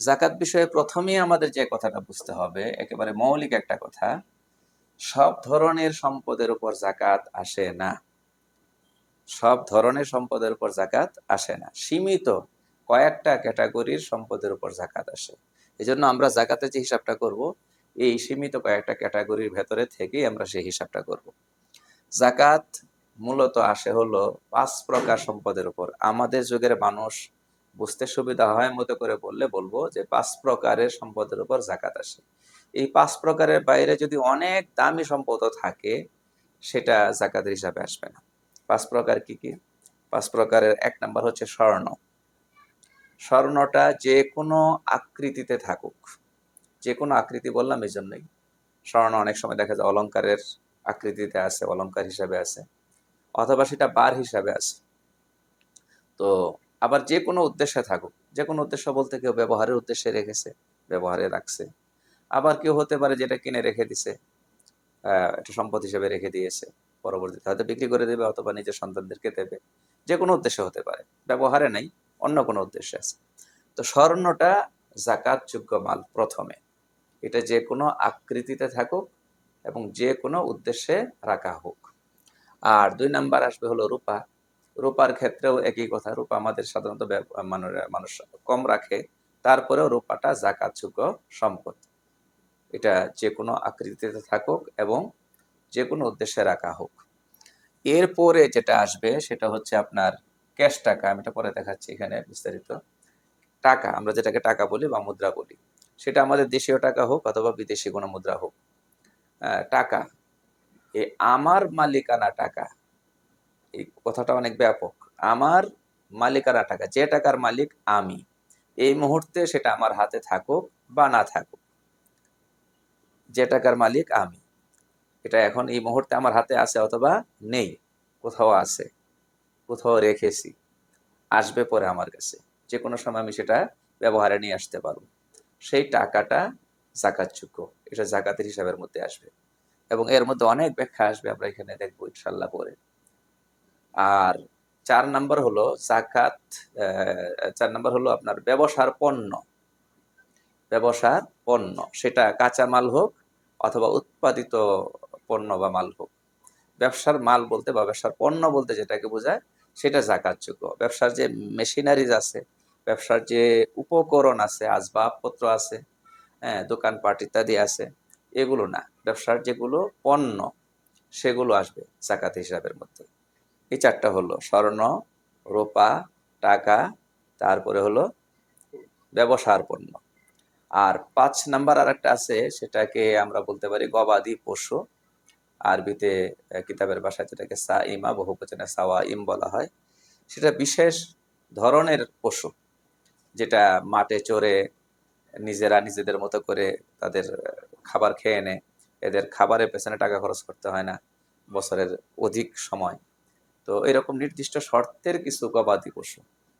জাকাত বিষয়ে প্রথমেই আমাদের যে কথাটা বুঝতে হবে, একেবারে মৌলিক একটা কথা, সব ধরনের সম্পদের উপর জাকাত আসে না। সব ধরনের সম্পদের উপর জাকাত আসে না, সীমিত কয়েকটা ক্যাটাগরির সম্পদের উপর জাকাত আসে। এই জন্য আমরা জাকাতের যে হিসাবটা করব, এই সীমিত কয়েকটা ক্যাটাগরির ভেতরে থেকেই আমরা সেই হিসাবটা করব। জাকাত মূলত আসে হলো 5 প্রকার সম্পদের উপর। আমাদের যুগের মানুষ বুঝতে সুবিধা হয় মতো করে বলবো যে 5 প্রকারের সম্পদের উপর জাকাত আসে। এই 5 প্রকারের বাইরে যদি অনেক দামি সম্পদও থাকে, সেটা জাকাতের হিসাবে আসবে না। 5 প্রকার কি কি? 5 প্রকারের 1 নাম্বার হচ্ছে স্বর্ণ। স্বর্ণটা যে কোনো আকৃতিতে থাকুক, যে কোনো আকৃতি বললাম এই জন্যই, স্বর্ণ অনেক সময় দেখা যায় অলংকারের আকৃতিতে আছে, অলংকার হিসাবে আছে, অথবা সেটা বার হিসাবে আছে। তো আবার যে কোনো উদ্দেশ্যে থাকুক, যে কোনো উদ্দেশ্য বলতে কেউ ব্যবহারের উদ্দেশ্যে রেখেছে, ব্যবহারে রাখছে। আবার কেউ হতে পারে যেটা কিনে রেখে দিছে, একটা সম্পদ হিসেবে রেখে দিয়েছে, পরবর্তীতে হয়তো বিক্রি করে দেবে অথবা নিজের সন্তানদেরকে দেবে। যে কোনো উদ্দেশ্য হতে পারে, ব্যবহারে নাই, অন্য কোনো উদ্দেশ্যে আছে। তো স্বর্ণটা জাকাতযোগ্য মাল প্রথমে। এটা যে কোনো আকৃতিতে থাকুক এবং যে কোনো উদ্দেশ্যে রাখা হোক। আর 2 নাম্বার আসবে হলো রূপা। রূপার ক্ষেত্রেও একই কথা। রূপা আমাদের সাধারণত মানুষ কম রাখে, তারপরেও রূপাটা জাকাতযোগ্য সম্পদ। এটা যে কোনো আকৃতিতে থাকুক এবং যে কোনো উদ্দেশ্যে রাখা হোক। এরপরে যেটা আসবে সেটা হচ্ছে আপনার ক্যাশ টাকা। আমি এটা পরে দেখাচ্ছি এখানে বিস্তারিত। টাকা, আমরা যেটাকে টাকা বলি বা মুদ্রা বলি, সেটা আমাদের দেশীয় টাকা হোক অথবা বিদেশি কোনো মুদ্রা হোক। টাকা, এই আমার মালিকানা টাকা, এই কথাটা অনেক ব্যাপক। আমার মালিকানা টাকা, যে টাকার মালিক আমি, এই মুহূর্তে সেটা আমার হাতে থাকুক বা না থাকুক, যে টাকার মালিক আমি, এটা এখন এই মুহূর্তে আমার হাতে আছে অথবা নেই, কোথাও আছে, কোথাও রেখেছি, আসবে পরে আমার কাছে, যে কোনো সময় আমি সেটা ব্যবহারে নিয়ে আসতে পারবো, সেই টাকাটা জাকাতযোগ্য। এটা জাকাতের হিসাবের মধ্যে আসবে এবং এর মধ্যে অনেক ব্যাখ্যা আসবে, আমরা এখানে দেখবো ইনশাল্লাহ পরে। আর 4 নাম্বার হলো জাকাত। 4 নাম্বার হলো আপনার ব্যবসার পণ্য। ব্যবসার পণ্য, সেটা কাঁচা মাল হোক অথবা উৎপাদিত পণ্য বা মাল হোক। ব্যবসার মাল বলতে বা ব্যবসার পণ্য বলতে যেটাকে বোঝায়, সেটা জাকাতযোগ্য। ব্যবসার যে মেশিনারিজ আছে, ব্যবসার যে উপকরণ আছে, আসবাবপত্র আছে, হ্যাঁ, দোকানপাট ইত্যাদি আছে, এগুলো না। ব্যবসার যেগুলো পণ্য, সেগুলো আসবে জাকাত হিসাবের মধ্যে। এই 4টা হলো স্বর্ণ, রূপা, টাকা, তারপরে হলো ব্যবসার পণ্য। আর 5 নাম্বার আর একটা আছে, সেটাকে আমরা বলতে পারি গবাদি পশু। আরবিতে কিতাবের ভাষায় যেটাকে সাইমা, বহুবচনে সাওয়াইম বলা হয়। সেটা বিশেষ ধরনের পশু, যেটা মাঠে চড়ে নিজেরা নিজেদের মতো করে তাদের খাবার খেয়ে নেয়। এদের খাবারের পেছনে টাকা খরচ করতে হয় না বছরের অধিক সময়। তো এরকম নির্দিষ্ট শর্তের কিছু গবাদি পশু।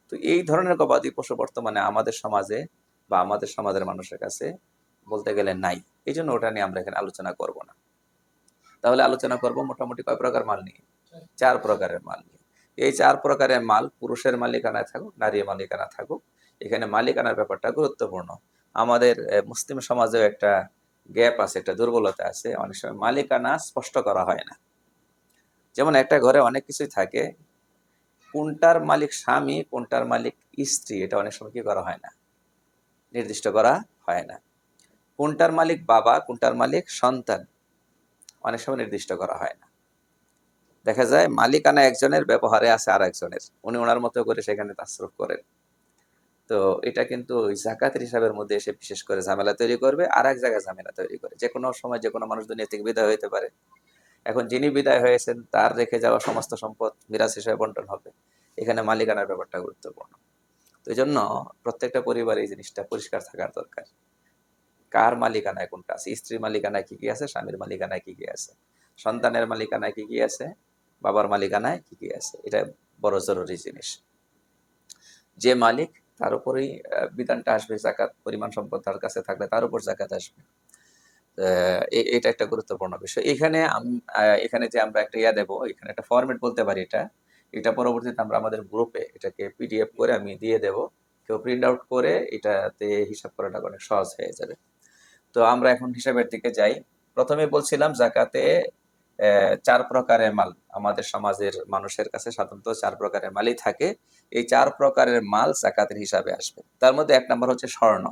তো এই ধরনের গবাদি পশু বর্তমানে আমাদের সমাজে বা আমাদের সমাজের মানুষের কাছে বলতে গেলে নাই। এই জন্য ওটা নিয়ে আমরা এখানে আলোচনা করব না। তাহলে আলোচনা করব মোটামুটি কয় প্রকার মাল নিয়ে? 4 প্রকারের মাল নিয়ে। এই 4 প্রকারের মাল পুরুষের মালিকানায় থাকুক, নারীর মালিকানা থাকুক, এখানে মালিকানার ব্যাপারটা গুরুত্বপূর্ণ। আমাদের মুসলিম সমাজেও একটা গ্যাপ আছে, একটা দুর্বলতা আছে, অনেক সময় মালিকানা স্পষ্ট করা হয় না। যেমন একটা ঘরে অনেক কিছুই থাকে, কোনটার মালিক স্বামী কোনটার মালিক স্ত্রী, এটা অনেক সময় কি করা হয় না, নির্দিষ্ট করা হয় না। কোনটার মালিক বাবা কোনটার মালিক সন্তান, অনেক সময় নির্দিষ্ট করা হয় না। দেখা যায় মালিকানা একজনের, ব্যবহারে আছে আর একজনের, উনি ওনার মতো করে সেখানে তাসরুফ করেন। তো এটা কিন্তু ওই জাকাতের হিসাবের মধ্যে এসে বিশেষ করে ঝামেলা তৈরি করবে, আর এক জায়গায় ঝামেলা তৈরি করে। যে কোনো সময় যে কোনো মানুষ দুনিয়া থেকে বিদায় হইতে পারে। এখন যিনি বিদায় হয়েছেন তার রেখে যাওয়া সমস্ত সম্পদ মিরাজ হিসেবে বন্টন হবে। এখানে মালিকানার ব্যাপারটা গুরুত্বপূর্ণ। তো এই জন্য প্রত্যেকটা পরিবারে এই জিনিসটা পরিষ্কার থাকার দরকার, কার মালিকানায় কোনটা আছে, স্ত্রীর মালিকানায় কি কি আছে, স্বামীর মালিকানায় কি কি আছে, সন্তানের মালিকানায় কি কি আছে, বাবার মালিকানায় কি কি আছে। এটা বড় জরুরি জিনিস। যে মালিক তার উপরেই বিধানটা আসবে, জাকাত পরিমাণ সম্পদ তার কাছে থাকলে তার উপর জাকাত আসবে। এটা একটা গুরুত্বপূর্ণ বিষয়। এখানে এখানে যে আমরা একটা দেব, এখানে একটা ফরম্যাট বলতে পারি, এটা এটা পরবর্তীতে আমরা আমাদের গ্রুপে এটাকে পিডিএফ করে আমি দিয়ে দেব। কেউ প্রিন্ট আউট করে এটাতে হিসাব করাটা অনেক সহজ হয়ে যাবে। তো আমরা এখন হিসাবের দিকে যাই। প্রথমে বলছিলাম জাকাতে ৪ প্রকারের মাল আমাদের সমাজের মানুষের কাছে সাধারণত ৪ প্রকারের মালই থাকে। এই ৪ প্রকারের মাল জাকাতের হিসাবে আসবে। তার মধ্যে ১ নাম্বার হচ্ছে স্বর্ণ।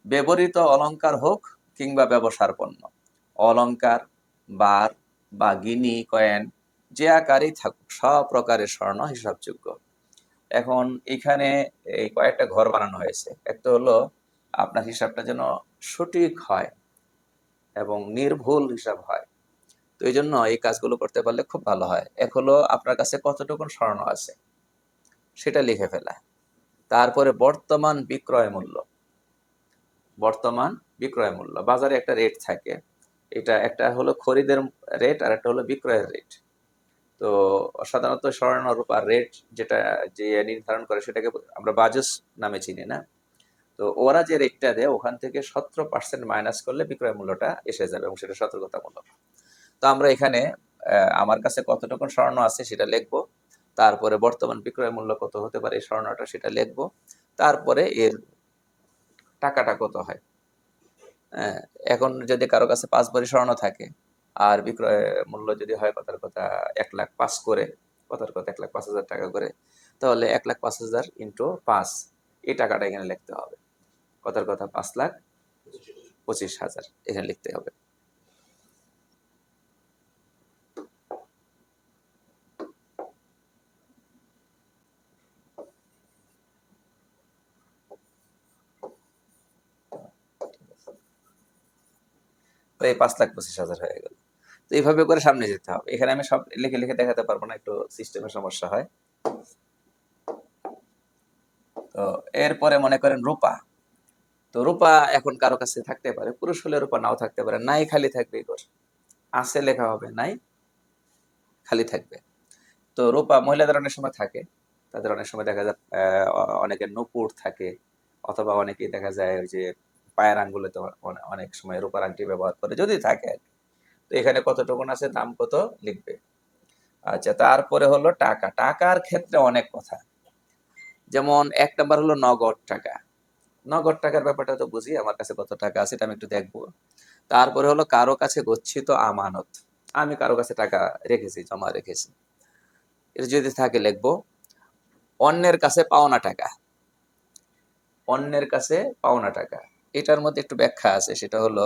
ব্যবহৃত অলংকার হোক কিংবা ব্যবসার পণ্য, অলংকার, বার বা গিনি কয়েন যে আকারেই থাকুক সব প্রকারের স্বর্ণ হিসাবযোগ্য। এখন এখানে এই কয়েকটা ঘর বানানো হয়েছে। একটা হলো আপনার হিসাবটা যেন সঠিক হয় এবং নির্ভুল হিসাব হয়। তো এই জন্য এই কাজগুলো করতে পারলে খুব ভালো হয়। এক হলো আপনার কাছে কতটুকু স্বর্ণ আছে সেটা লিখে ফেলা। তারপরে বর্তমান বিক্রয় মূল্য, বর্তমান বিক্রয় মূল্য বাজারে একটা রেট থাকে, এটা একটা হলো খরিদের রেট আর একটা হলো বিক্রয়ের রেট। তো সাধারণত স্বর্ণ রূপার রেট যেটা যে নির্ধারণ করে সেটাকে আমরা বাজুস নামে চিনি না। তো ওরা যে রেটটা দেয় ওখান থেকে 17% মাইনাস করলে বিক্রয় মূল্যটা এসে যাবে এবং সেটা সতর্কতামূলক। তো আমরা এখানে আমার কাছে কতটুকু স্বর্ণ আছে সেটা লিখবো, তারপরে বর্তমান বিক্রয় মূল্য কত হতে পারে এই স্বর্ণটা সেটা লিখবো, তারপরে এর টাকাটা কত হয়। হ্যাঁ, এখন যদি কারো কাছে 5 ভরি স্বর্ণ থাকে আর বিক্রয় মূল্য যদি হয় কথার কথা 1,05,000 করে, কথার কথা 1,05,000 টাকা করে, তাহলে 1,05,000 ইন্টু 5 এই টাকাটা এখানে লিখতে হবে। কথার কথা 5,25,000 এখানে লিখতে হবে। তো এই 5,25,000 হয়ে গেল। তো এইভাবে করে সামনে যেতে হবে। এখানে আমি সব লিখে লিখে দেখাতে পারবো না, একটু সিস্টেমের সমস্যা হয়। তো এরপরে মনে করেন রূপা। তো রূপা এখন কারো কাছে থাকতে পারে, পুরুষ হলে রূপা নাও থাকতে পারে, নাই খালি থাকবে এই ঘর, আছে লেখা হবে, নাই খালি থাকবে। তো রূপা মহিলাদের অনেক সময় থাকে, তাদের অনেক সময় দেখা যায় অনেকের নুপুর থাকে, অথবা অনেকেই দেখা যায় ওই যে পায়ের আঙ্গুলে তো অনেক সময় রূপার আংটি ব্যবহার করে, যদি থাকে আর কি। তো এখানে কতটুকুন আছে, দাম কত লিখবে। আচ্ছা, তারপরে হলো টাকা। টাকার ক্ষেত্রে অনেক কথা, যেমন 1 নাম্বার হলো নগদ টাকা। নগদ টাকার ব্যাপারটা তো বুঝি, আমার কাছে কত টাকা আছে এটা আমি একটু দেখবো। তারপরে হলো কারো কাছে গচ্ছিত আমানত, আমি কারো কাছে টাকা রেখেছি, জমা রেখেছি, এটা যদি থাকে লিখবো। অন্যের কাছে পাওনা টাকা, অন্যের কাছে পাওনা টাকা, এটার মধ্যে একটু ব্যাখ্যা আছে, সেটা হলো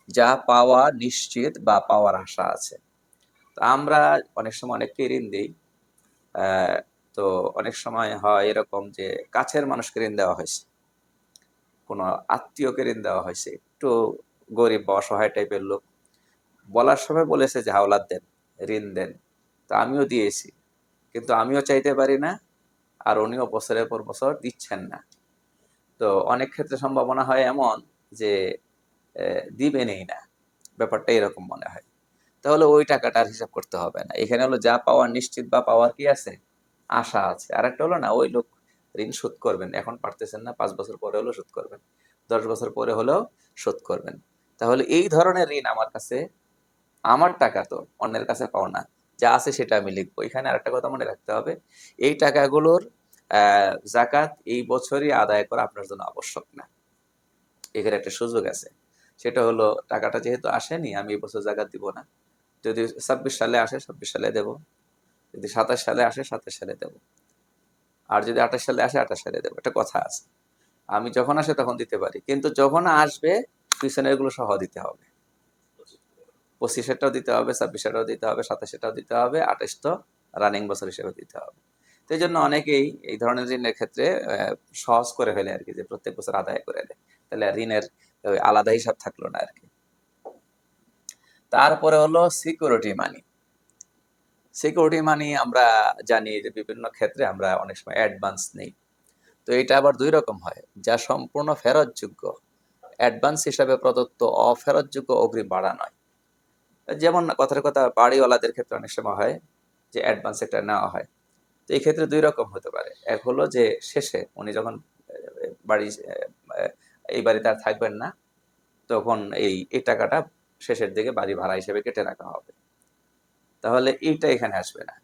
যা পাওয়া নিশ্চিত বা পাওয়ার আশা আছে। তো আমরা অনেক সময় অনেককে ঋণ দিই, তো অনেক সময় হয় এরকম যে কাছের মানুষকে ঋণ দেওয়া হয়েছে, কোনো আত্মীয়কে ঋণ দেওয়া হয়েছে, একটু গরিব বা অসহায় টাইপের লোক, বলার সময় বলেছে যে হাওলাত দেন, ঋণ দেন, তো আমিও দিয়েছি, কিন্তু আমিও চাইতে পারি না আর উনিও বছরের পর বছর দিচ্ছেন না। তো অনেক ক্ষেত্রে সম্ভাবনা হয় এমন যে দিবেনই না, ব্যাপারটা এরকম মনে হয়। তাহলে ওই টাকাটার হিসাব করতে হবে না। এখানে হলো যা পাওয়ার নিশ্চিত বা পাওয়ার কি আছে, আশা আছে। আর একটা হলো না, ওই লোক ঋণ শোধ করবেন, এখন পারতেছেন না, 5 বছর পরে হলেও শোধ করবেন, 10 বছর পরে হলেও শোধ করবেন। তাহলে এই ধরনের ঋণ আমার কাছে, আমার টাকা তো অন্যের কাছে পাও না, যা আছে সেটা আমি লিখবো। এখানে আরেকটা কথা মনে রাখতে হবে, এই টাকাগুলোর জাকাত এই বছরই আদায় করা আপনার জন্য আবশ্যক না। এখানে একটা সুযোগ আছে, সেটা হলো টাকাটা যেহেতু আসেনি, আমি এই বছর জাকাত দিব না। যদি 26 সালে আসে 26 সালে দেব, যদি 27 সালে আসে 27 সালে দেব, আর যদি 28 সালে আসে 28 সালে দেবো। একটা কথা আছে, আমি যখন আসে তখন দিতে পারি, কিন্তু যখন আসবে পিছনের গুলো সহ দিতে হবে। 25-এরটাও দিতে হবে, 26-এরটাও দিতে হবে, 27-এরটাও দিতে হবে, 28 তো রানিং বছর হিসেবে দিতে হবে। তো এই জন্য অনেকেই এই ধরনের ঋণের ক্ষেত্রে সহজ করে ফেলে আর কি, যে প্রত্যেক বছর আদায় করে দেয়, তাহলে আর ঋণের ওই আলাদা হিসাব থাকলো না আর কি। তারপরে হলো সিকিউরিটি মানি। সিকিউরিটি মানি আমরা জানি যে বিভিন্ন ক্ষেত্রে আমরা অনেক সময় অ্যাডভান্স নেই। তো এটা আবার দুই রকম হয়, যা সম্পূর্ণ ফেরতযোগ্য, অ্যাডভান্স হিসাবে প্রদত্ত, অফেরতযোগ্য অগ্রিম ভাড়া নয়। যেমন কথার কথা বাড়িওয়ালাদের ক্ষেত্রে অনেক সময় হয় যে অ্যাডভান্স একটা নেওয়া হয়। তো এই ক্ষেত্রে দুই রকম হতে পারে। এক হলো যে শেষে উনি যখন বাড়ি এই বাড়িতে আর থাকবেন না, তখন এই টাকাটা শেষের দিকে বাড়ি ভাড়া হিসেবে কেটে রাখা হবে। তাহলে এইটা এখানে আসবে না,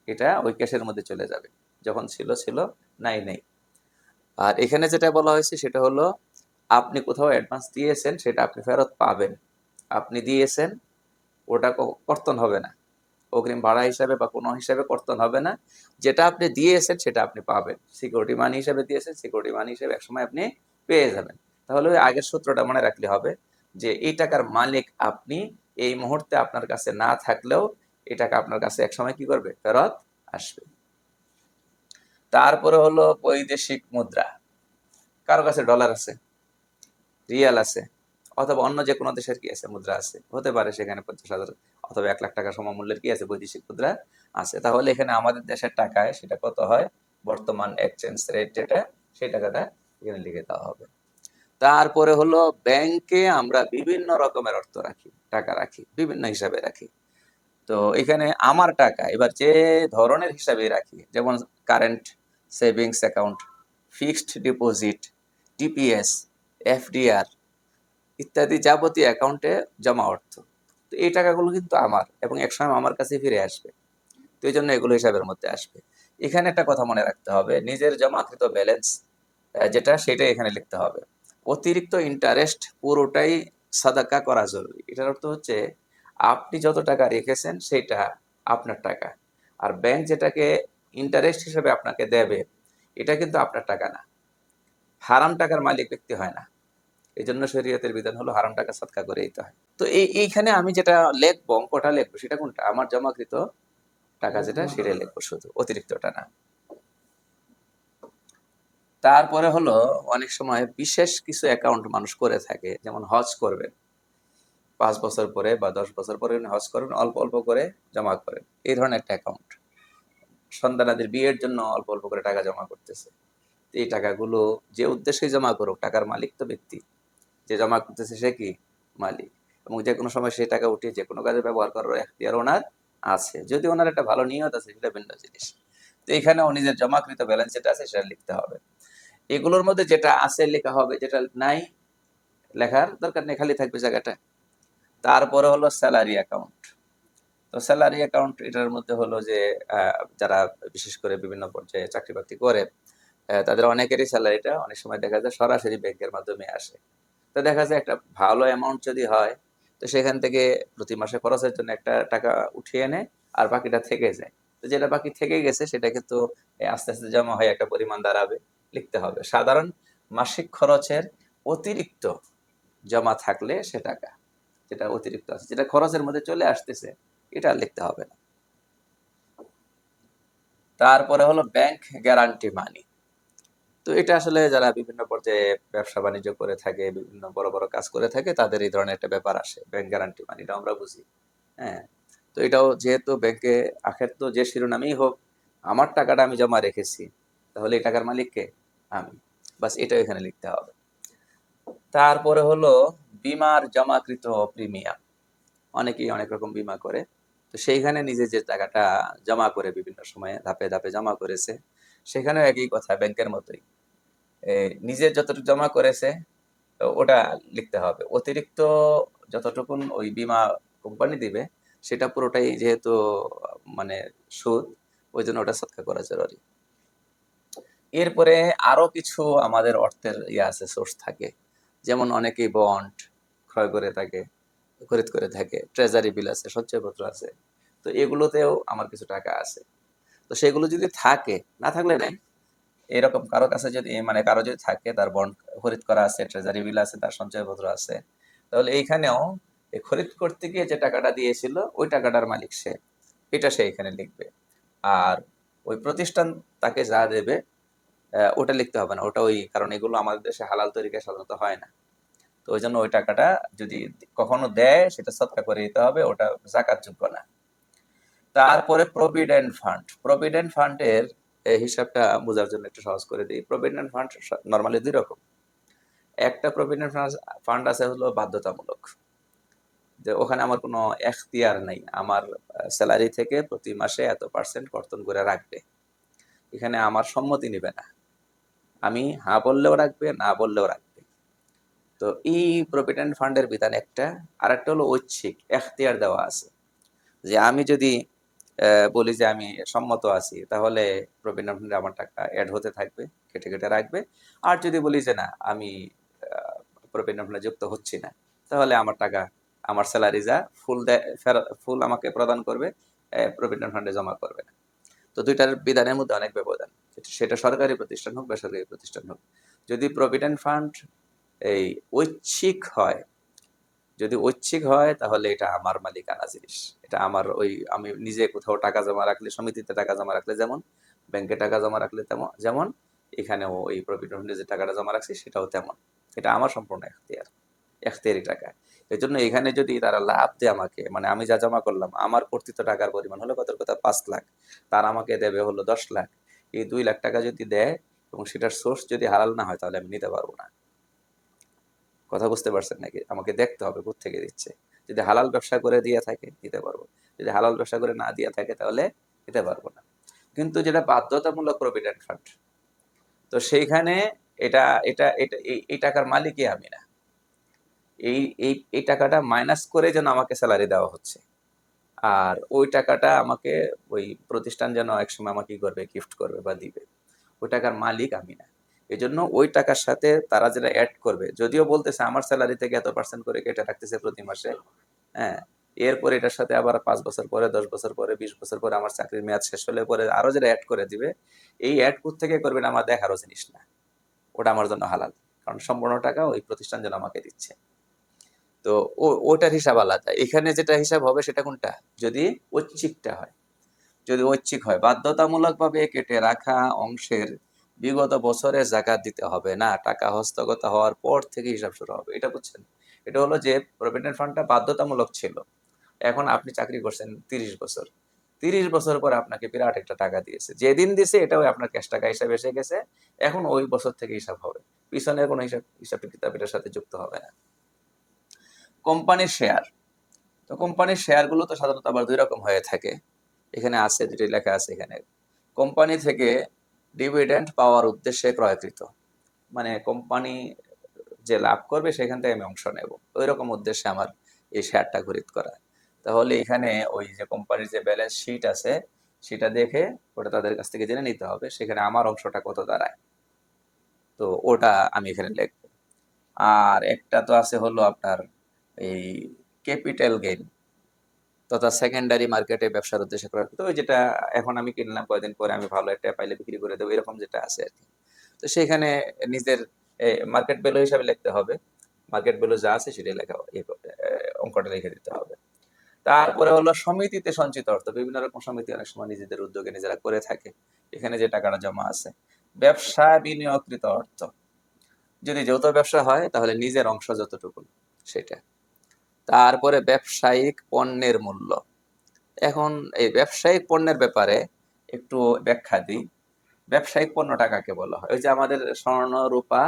এটা ওই ক্যাশের মধ্যে চলে যাবে, যখন ছিল ছিল, নাই নেই। আর এখানে যেটা বলা হয়েছে সেটা হলো আপনি কোথাও অ্যাডভান্স দিয়েছেন সেটা আপনি ফেরত পাবেন। আপনি দিয়েছেন ওটা কর্তন হবে না, অগ্রিম ভাড়া হিসাবে বা কোনো হিসাবে কর্তন হবে না। যেটা আপনি দিয়েছেন সেটা আপনি পাবেন, সিকিউরিটি মানি হিসাবে দিয়েছেন, সিকিউরিটি মানি হিসেবে একসময় আপনি পেয়ে যাবেন। তাহলে ওই আগের সূত্রটা মনে রাখলে হবে যে এই টাকার মালিক আপনি, এই মুহূর্তে আপনার কাছে না থাকলেও এই টাকা আপনার কাছে একসময় কি করবে, ফেরত আসবে। তারপরে হলো বৈদেশিক মুদ্রা। কারো কাছে ডলার আছে, রিয়াল আছে, অথবা অন্য যে কোনো দেশের কি আছে, মুদ্রা আছে, হতে পারে সেখানে 50,000 অথবা 1 লাখ টাকা সমমূল্যের কি আছে, বৈদেশিক মুদ্রা আছে। তাহলে এখানে আমাদের দেশের টাকায় সেটা কত হয়, বর্তমান এক্সচেঞ্জ রেট যেটা, সেই টাকাটা এখানে লিখে দেওয়া হবে। তারপরে হলো ব্যাংকে আমরা বিভিন্ন রকমের অর্থ রাখি, টাকা রাখি, বিভিন্ন হিসাবে রাখি। তো এখানে আমার টাকা এবার যে ধরনের হিসাবে রাখি, যেমন current savings account, fixed deposit, TPS, FDR ইত্যাদি যাবতীয় অ্যাকাউন্টে জমা অর্থ। তো এই টাকাগুলো কিন্তু আমার এবং একসময় আমার কাছে ফিরে আসবে। তো এই জন্য এগুলো হিসাবের মধ্যে আসবে। এখানে একটা কথা মনে রাখতে হবে, নিজের জমাকৃত ব্যালেন্স যেটা, সেটাই এখানে লিখতে হবে। অতিরিক্ত ইন্টারেস্ট পুরোটাই সাদাকা করা জরুরি। এটার অর্থ হচ্ছে আপনি যত টাকা রেখেছেন সেটা আপনার টাকা, আর ব্যাংক যেটাকে ইন্টারেস্ট হিসেবে আপনাকে দেবে এটা কিন্তু আপনার টাকা না। হারাম টাকার মালিক ব্যক্তি হয় না। এই জন্য শরীয়তের বিধান হলো হারাম টাকা সৎকা করে দিতে হয়। তো এইখানে আমি যেটা লিখবো, অঙ্কটা লিখবো, সেটা কোনটা, আমার জমাকৃত টাকা যেটা সেটাই লিখবো, শুধু অতিরিক্তটা না। তারপরে হলো অনেক সময় বিশেষ কিছু অ্যাকাউন্ট মানুষ করে থাকে, যেমন হজ করবেন, 5 বছর পরে বা 10 বছর পরে উনি হজ করবেন, অল্প অল্প করে জমা করেন, এই ধরনের একটা অ্যাকাউন্ট। সন্তানাদের বিয়ের জন্য অল্প অল্প করে টাকা জমা করতেছে। এই টাকাগুলো যে উদ্দেশ্যে জমা করুক, টাকার মালিক তো ব্যক্তি, যে জমা করতেছে সে কি, মালিক। এবং যে কোনো সময় সেই টাকা উঠিয়ে যে কোনো কাজে ব্যবহার করার এখতিয়ার ওনার আছে, যদি ওনার একটা ভালো নিয়ত আছে সেটা ভিন্ন জিনিস। তো এখানেও নিজের জমাকৃত ব্যালেন্স যেটা আছে সেটা লিখতে হবে। এগুলোর মধ্যে যেটা আছে লেখা হবে, যেটা নাই লেখার দরকার নেই, খালি থাকবে জায়গাটা। তারপরে হলো স্যালারি অ্যাকাউন্ট। তো স্যালারি অ্যাকাউন্ট এটার মধ্যে হলো যে যারা বিশেষ করে বিভিন্ন পর্যায়ে চাকরি বাকরি করে, তাদের অনেকেরই স্যালারিটা অনেক সময় দেখা যায় সরাসরি ব্যাংকের মাধ্যমে আসে। তো দেখা যায় একটা ভালো অ্যামাউন্ট যদি হয়, তো সেখান থেকে প্রতি মাসে খরচের জন্য একটা টাকা উঠিয়ে এনে আর বাকিটা থেকে যায়। তো যেটা বাকি থেকে গেছে সেটা কিন্তু আস্তে আস্তে জমা হয়ে একটা পরিমাণ দাঁড়াবে, লিখতে হবে। সাধারণ মাসিক খরচের অতিরিক্ত জমা থাকলে সে টাকা, যেটা অতিরিক্ত আছে, যেটা খরচের মধ্যে চলে আসতেছে, এটা আর লিখতে হবে না। তারপরে হলো ব্যাংক গ্যারান্টি মানি। তো এটা আসলে যারা বিভিন্ন পর্যায়ে ব্যবসা বাণিজ্য করে থাকে, বিভিন্ন বড় বড় কাজ করে থাকে, তাদের এই ধরনের একটা ব্যাপার আসে, ব্যাংক গ্যারান্টি মানি, এটা আমরা বুঝি। হ্যাঁ, তো এটাও যেহেতু ব্যাংকে আখের তো যে শিরোনামেই হোক, আমার টাকাটা আমি জমা রেখেছি, তাহলে এই টাকার মালিক কে, আমি। বাস এটাও এখানে লিখতে হবে। তারপরে হলো বিমার জমাকৃত প্রিমিয়াম। অনেকেই অনেক রকম বিমা করে, তো সেইখানে নিজে যে টাকাটা জমা করে বিভিন্ন সময়ে ধাপে ধাপে জমা করেছে, সেখানেও একই কথা, ব্যাংকের মতোই নিজের যতটুকু জমা করেছে ওটা লিখতে হবে। অতিরিক্ত যতটুকুন ওই বীমা কোম্পানি দিবে সেটা পুরোটাই যেহেতু মানে সুদ, ওই জন্য ওটা সৎকার করা জরুরি। এরপরে আরো কিছু আমাদের অর্থের আছে, সোর্স থাকে, যেমন অনেকেই বন্ড ক্রয় করে থাকে, খরিদ করে থাকে, ট্রেজারি বিল আছে, সঞ্চয়পত্র আছে। তো এগুলোতেও আমার কিছু টাকা আছে। তো সেগুলো যদি থাকে, না থাকলে নাই, এরকম কারো কাছে যদি কারো যদি থাকে, তার বন্ড খরিদ করা আছে, ট্রেজারি বিল আছে, তার সঞ্চয়পত্র আছে, তাহলে এইখানেও এই খরিদ করতে গিয়ে যে টাকাটা দিয়েছিল ওই টাকাটার মালিক সে, এটা সে এখানে লিখবে। আর ওই প্রতিষ্ঠান তাকে যা দেবে ওটা লিখতে হবে না, ওটা ওই, কারণ এগুলো আমাদের দেশে হালাল তরিকায় সাধারণত হয় না। তো ওই জন্য ওই টাকাটা যদি কখনো দেয় সেটা সৎকার করে দিতে হবে, ওটা জাকাত যোগ্য না। তারপরে প্রভিডেন্ট ফান্ড। প্রভিডেন্ট ফান্ডের হিসাবটা বোঝার জন্য একটু সহজ করে দিই। প্রভিডেন্ট ফান্ড নর্মালি দুই রকম। একটা প্রভিডেন্ট ফান্ড আছে হলো বাধ্যতামূলক, যে ওখানে আমার কোনো এখতিয়ার নাই, আমার স্যালারি থেকে প্রতি মাসে এত পার্সেন্ট কর্তন করে রাখবে, এখানে আমার সম্মতি নিবে না, আমি হ্যাঁ বললেও রাখবে, না বললেও রাখবে। তো এই প্রভিডেন্ট ফান্ডের বিধান একটা। আর একটা হলো ঐচ্ছিক, এখতিয়ার দেওয়া আছে, যে আমি যদি বলি যে আমি সম্মত আছি, তাহলে প্রভিডেন্ট ফান্ডে আমার টাকা অ্যাড হতে থাকবে, কেটে কেটে রাখবে। আর যদি বলি যে না আমি প্রভিডেন্ট ফান্ডে যুক্ত হচ্ছি না, তাহলে আমার টাকা, আমার স্যালারি যা ফুল ফুল আমাকে প্রদান করবে, প্রভিডেন্ট ফান্ডে জমা করবে না। তো দুইটার বিধানের মধ্যে অনেক ব্যবধান, সেটা সরকারি প্রতিষ্ঠান হোক বেসরকারি প্রতিষ্ঠান হোক। যদি প্রভিডেন্ট ফান্ড এই ঐচ্ছিক হয়, যদি ঐচ্ছিক হয় তাহলে এটা আমার মালিকানা জিনিস, এটা আমার ওই আমি নিজে কোথাও টাকা জমা রাখলে, সমিতিতে টাকা জমা রাখলে যেমন, ব্যাংকে টাকা জমা রাখলে তেমন, যেমন এখানেও এই প্রভিডেন্ট ফান্ডে যে টাকাটা জমা রাখছি সেটাও তেমন, এটা আমার সম্পূর্ণ এখতিয়ারি টাকা। এই জন্য এখানে যদি তারা লাভ দেয় আমাকে, মানে আমি যা জমা করলাম আমার কর্তৃত্ব টাকার পরিমাণ হলো কত, কথা 5 লাখ, তারা আমাকে দেবে হলো 10 লাখ। এই 2 লাখ টাকা যদি দেয় এবং সেটার সোর্স যদি হালাল না হয় তাহলে আমি নিতে পারবো না। কথা বুঝতে পারছেন নাকি? আমাকে দেখতে হবে কোত্থেকে দিচ্ছে। যদি হালাল ব্যবসা করে দিয়ে থাকে দিতে পারবো, যদি হালাল ব্যবসা করে না দিয়ে থাকে তাহলে দিতে পারবো না। কিন্তু যেটা বাধ্যতামূলক প্রভিডেন্ট ফান্ড, তো সেইখানে এটা এটা এটা এই টাকার মালিকই আমি না, এই এই এই টাকাটা মাইনাস করে যেন আমাকে স্যালারি দেওয়া হচ্ছে, আর ওই টাকাটা আমাকে ওই প্রতিষ্ঠান যেন একসময় আমাকে কি করবে, গিফট করবে বা দিবে, ওই টাকার মালিক আমি না। এই জন্য ওই টাকার সাথে তারা যেটা অ্যাড করবে, যদিও বলতেছে আমার স্যালারি থেকে এত% করে কেটে রাখতেছে প্রতি মাসে, হ্যাঁ, এরপর এটার সাথে আবার 5 বছর পরে, 10 বছর পরে, 20 বছর পরে আমার চাকরির মেয়াদ শেষ হলে পরে আরো যেটা অ্যাড করে দিবে, এই অ্যাড থেকে করবে না আমার দেখারও জিনিস না, ওটা আমার জন্য হালাল, কারণ সম্পূর্ণ টাকা ওই প্রতিষ্ঠান যেন আমাকে দিচ্ছে। তো ওটার হিসাব আলাদা। এখানে যেটা হিসাব হবে সেটা কোনটা, যদি ঐচ্ছিকটা হয়, যদি ঐচ্ছিক হয়, বাধ্যতামূলকভাবে কেটে রাখা অংশের বিগত বছরে জাকাত দিতে হবে না, টাকা হস্তগত হওয়ার পর থেকে হিসাব শুরু হবে। এটা বুঝছেন? এটা হলো যে প্রভিডেন্ট ফান্ডটা বাধ্যতামূলক ছিল, এখন আপনি চাকরি করছেন 30 বছর, 30 বছর পরে আপনাকে বিরাট একটা টাকা দিয়েছে, যেদিন দিছে এটাও আপনার ক্যাশ টাকা হিসাবে এসে গেছে, এখন ওই বছর থেকে হিসাব হবে, পিছনের কোনো হিসাব কিতাব এটার সাথে যুক্ত হবে না। কোম্পানির শেয়ার, তো কোম্পানির শেয়ারগুলো তো সাধারণত আবার 2 রকম হয়ে থাকে, এখানে আছে, দুটি লেখা আছে এখানে। কোম্পানি থেকে ডিভিডেন্ড পাওয়ার উদ্দেশ্যে ক্রয়কৃত, মানে কোম্পানি যে লাভ করবে সেখান থেকে আমি অংশ নেব, ওই রকম উদ্দেশ্যে আমার এই শেয়ারটা খরিদ করা। তাহলে এখানে ওই যে কোম্পানির যে ব্যালেন্স শিট আছে সেটা দেখে ওটা তাদের কাছ থেকে জেনে নিতে হবে, সেখানে আমার অংশটা কত দাঁড়ায়, তো ওটা আমি এখানে লিখবো। আর একটা তো আছে হলো আপনার এই ক্যাপিটাল গেইন, তথা সেকেন্ডারি মার্কেটে ব্যবসার উদ্দেশ্যে ক্রয়, তো ওই যেটা এখন আমি কিনলাম, কয়েকদিন পরে আমি ভালো একটা পাইলে বিক্রি করে দেবো, এরকম যেটা আছে আর কি। তো সেখানে নিজের মার্কেট ভ্যালু হিসাবে লিখতে হবে, মার্কেট ভ্যালু যা আছে সেটাই লেখা, অঙ্কটা লিখে দিতে হবে। তারপরে হলো সমিতিতে সঞ্চিত অর্থ, বিভিন্ন রকম সমিতি অনেক সময় নিজেদের উদ্যোগে নিজেরা করে থাকে, এখানে যে টাকাটা জমা আছে। ব্যবসা বিনিয়োগকৃত অর্থ, যদি যৌথ ব্যবসা হয় তাহলে নিজের অংশ যতটুকু সেটা। তারপরে ব্যবসায়িক পণ্যের মূল্য, এখন এই ব্যবসায়িক পণ্যের ব্যাপারে একটু ব্যাখ্যা দিই। ব্যবসায়িক পণ্য টাকাকে বলা হয়, ওই যে আমাদের স্বর্ণ, রূপা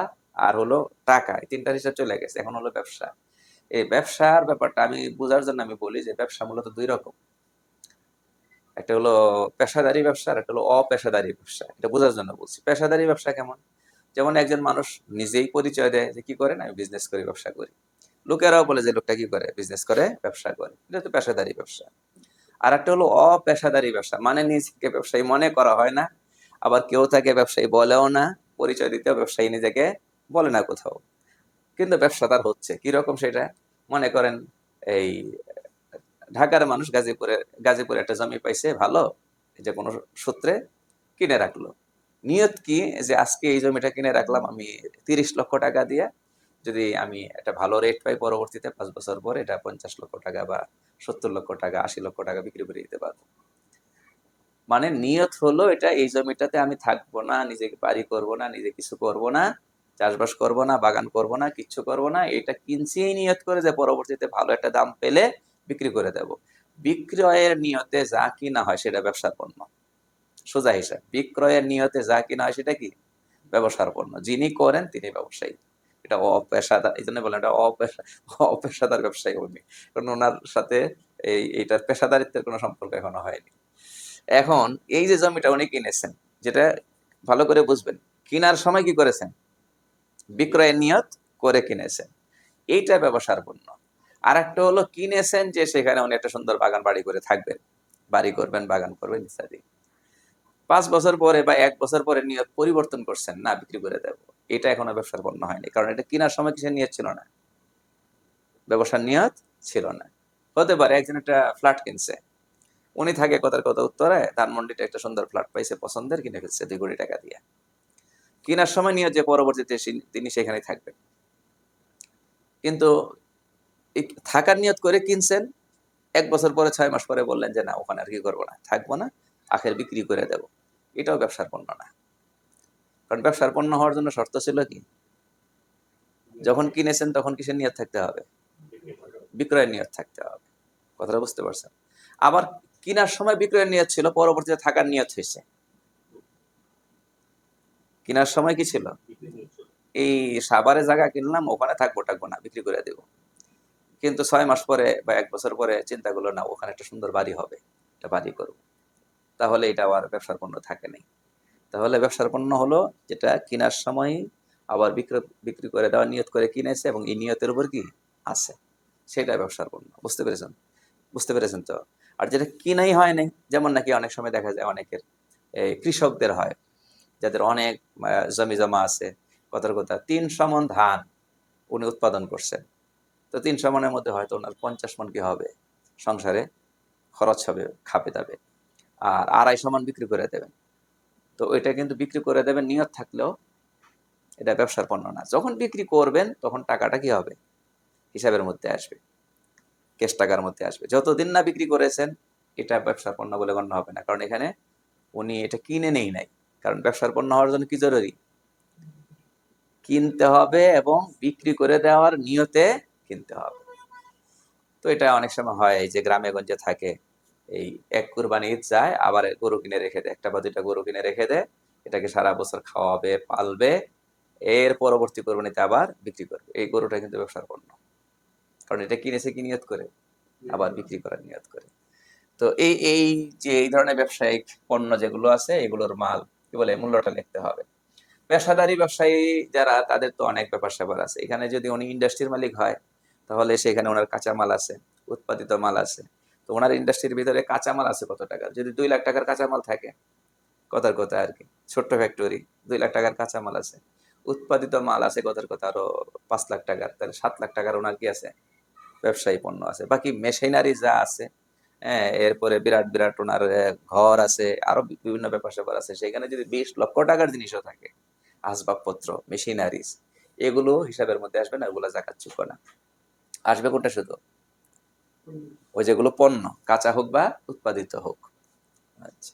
আর হলো টাকা, এই তিনটার হিসাব চলে গেছে, এখন হলো ব্যবসা। এই ব্যবসার ব্যাপারটা আমি বোঝার জন্য আমি বলি যে ব্যবসা মূলত 2 রকম, একটা হলো পেশাদারি ব্যবসা আর একটা হলো অপেশাদারি ব্যবসা। এটা বোঝার জন্য বলছি। পেশাদারি ব্যবসা কেমন, যেমন একজন মানুষ নিজেই পরিচয় দেয় যে কি করেন, আমি বিজনেস করি, ব্যবসা করি, লোকেরাও বলে যে লোকটা কি করে, বিজনেস করে, ব্যবসা করে, এটা তো পেশাদারি ব্যবসা। আর একটা হলো অপেশাদারি ব্যবসা, মানে নিজেকে ব্যবসায়ী মনে করা হয় না, আবার কেউ তাকে ব্যবসায়ী বলেও না, পরিচয় দিতেও ব্যবসায়ী নিজেকে বলে না কোথাও, কিন্তু ব্যবসা তার হচ্ছে কিরকম সেটা, মনে করেন এই ঢাকার মানুষ গাজীপুরে একটা জমি পাইছে ভালো, যে কোনো সূত্রে কিনে রাখলো, নিয়ত কি যে আজকে এই জমিটা কিনে রাখলাম আমি 30 লক্ষ টাকা দিয়ে, যদি আমি একটা ভালো রেট পাই পরবর্তীতে 5 বছর পর এটা 50 লক্ষ টাকা বা 70 লক্ষ টাকা, 80 লক্ষ টাকা বিক্রি করে দিতে পারবো। মানে নিয়ত হলো এটা, এই জমিটাতে আমি থাকবো না, নিজেকে বাড়ি করব না, নিজে কিছু করব না, চাষবাস করব না, বাগান করব না, কিচ্ছু করব না, এটা কিনছি নিয়ত করে যে পরবর্তীতে ভালো একটা দাম পেলে বিক্রি করে দেব। বিক্রয়ের নিয়তে যা কিনা হয় সেটা ব্যবসার পণ্য, সোজা হিসাব, বিক্রয়ের নিয়তে যা কিনা হয় সেটা কি, ব্যবসার পণ্য, যিনি করেন তিনি ব্যবসায়ী। এটা অপেশাদার, এই জন্য বলেন এটা অপেশাদার ব্যবসায়ী উনি, কারণ ওনার সাথে এইটার পেশাদারিত্বের কোনো সম্পর্ক এখনো হয়নি। এখন এই যে জমিটা উনি কিনেছেন, যেটা ভালো করে বুঝবেন, কিনার সময় কি করেছেন, বিক্রয়ের নিয়ত করে কিনেছেন, এইটা ব্যবসার পণ্য। আর একটা হলো কিনেছেন যে সেখানে উনি একটা সুন্দর বাগান বাড়ি করে থাকবেন, বাড়ি করবেন, বাগান করবেন ইত্যাদি। 5 বছর পরে বা 1 বছর পরে নিয়ত পরিবর্তন করছেন, না বিক্রি করে দেব, এটা এখনো ব্যবসার পণ্য হয়নি, কারণ এটা কেনার সময় কিসের নিয়ত ছিল না, ব্যবসার নিয়ত ছিল না। হতে পারে একজন একটা ফ্ল্যাট কিনছে, উনি থাকে কথার কথা উত্তরে ধানমন্ডিতে একটা সুন্দর ফ্ল্যাট পাইছে পছন্দের, কিনে ফেলছে 2 কোটি টাকা দিয়ে। কেনার সময় নিয়ত যে পরবর্তীতে তিনি সেখানে থাকবেন, কিন্তু থাকার নিয়ত করে কিনছেন, 1 বছর পরে 6 মাস পরে বললেন যে না ওখানে আর কি করবো না, থাকবো না, আখের বিক্রি করে দেব, এটাও ব্যবসার পণ্য না। কারণ ব্যবসার পণ্য হওয়ার জন্য শর্ত ছিল কি, যখন কিনেছেন তখন কিসের নিয়ত থাকতে হবে, বিক্রয়ের নিয়ত থাকতে হবে। কথাটা বুঝতে পারছেন? আবার কেনার সময় বিক্রয়ের নিয়ত ছিল, পরবর্তীতে থাকার নিয়ত হয়েছে। কেনার সময় কি ছিল, এই সাভারে জায়গা কিনলাম, ওখানে থাকবো টাকবো না, বিক্রি করে দেব। কিন্তু 6 মাস পরে বা 1 বছর পরে চিন্তা করলো না ওখানে একটা সুন্দর বাড়ি হবে, একটা বাড়ি করবো, তাহলে এটা আবার ব্যবসার পণ্য থাকে নাই। তাহলে ব্যবসার পণ্য হলো যেটা কেনার সময় আবার বিক্রি করে দেওয়ার নিয়ত করে কিনেছে এবং এই নিয়তের উপর কি আছে, সেটা ব্যবসার পণ্য। বুঝতে পেরেছেন? বুঝতে পেরেছেন তো? আর যেটা কিনাই হয় নাই, যেমন নাকি অনেক সময় দেখা যায় অনেকের, এই কৃষকদের হয়, যাদের অনেক জমি জমা আছে, কথার কথা 300 মণ ধান উনি উৎপাদন করছেন, তো 300 মণের মধ্যে হয়তো ওনার 50 মণ কি হবে, সংসারে খরচ হবে, খাপে যাবে, আর 250 মণ বিক্রি করে দেবেন। তো ওইটা কিন্তু বিক্রি করে দেবেন নিয়ত থাকলেও এটা ব্যবসার পণ্য না। যখন বিক্রি করবেন তখন টাকাটা কি হবে, হিসাবের মধ্যে আসবে, ক্যাশ টাকার মধ্যে আসবে। যতদিন না বিক্রি করেছেন এটা ব্যবসার পণ্য বলে গণ্য হবে না, কারণ এখানে উনি এটা কিনে নেই নাই। কারণ ব্যবসার পণ্য হওয়ার জন্য কি জরুরি, কিনতে হবে এবং বিক্রি করে দেওয়ার নিয়তে কিনতে হবে। তো এটা অনেক সময় হয়, এই যে গ্রামে গঞ্জে থাকে, এই এক কুরবানি ঈদ যায়, আবার গরু কিনে রেখে দেয়, 1 বা 2টা গরু কিনে রেখে দেয়, এটাকে সারা বছর খাওয়াবে, পালবে, এর পরবর্তী কোরবানিতে আবার বিক্রি করবে। এই গরুটা কিন্তু ব্যবসার পণ্য, কারণ এটা কিনেছে কি নিয়ত করে, আবার বিক্রি করার নিয়ত করে। তো এই এই যে এই ধরনের ব্যবসায়িক পণ্য যেগুলো আছে, এগুলোর মাল কি বলে, মূল্যটা লিখতে হবে। পেশাদারি ব্যবসায়ী যারা, তাদের তো অনেক ব্যাপার স্যাপার আছে। এখানে যদি উনি ইন্ডাস্ট্রির মালিক হয়, তাহলে সেখানে ওনার কাঁচামাল আছে, উৎপাদিত মাল আছে। তো ওনার ইন্ডাস্ট্রির ভিতরে কাঁচামাল আছে কত টাকার, যদি 2 লাখ টাকার কাঁচামাল থাকে, কথার কথা আর কি, ছোট্ট ফ্যাক্টরি, 2 লাখ টাকার কাঁচামাল আছে, উৎপাদিত মাল আছে কথার কথা আরো 5 লাখ টাকার, তাহলে 7 লাখ টাকার ওনার কি আছে, ব্যবসায়ী পণ্য আছে। বাকি মেশিনারি যা আছে, হ্যাঁ, এরপরে বিরাট বিরাট ওনার ঘর আছে, আরো বিভিন্ন ব্যাপার স্যাপার আছে, সেখানে যদি 20 লক্ষ টাকার জিনিসও থাকে, আসবাবপত্র, মেশিনারিজ, এগুলো হিসাবের মধ্যে আসবে না, ওগুলো জাকাত যোগ্য না। আসবে কোনটা শুধু, ওই যেগুলো পণ্য, কাঁচা হোক বা উৎপাদিত হোক। আচ্ছা,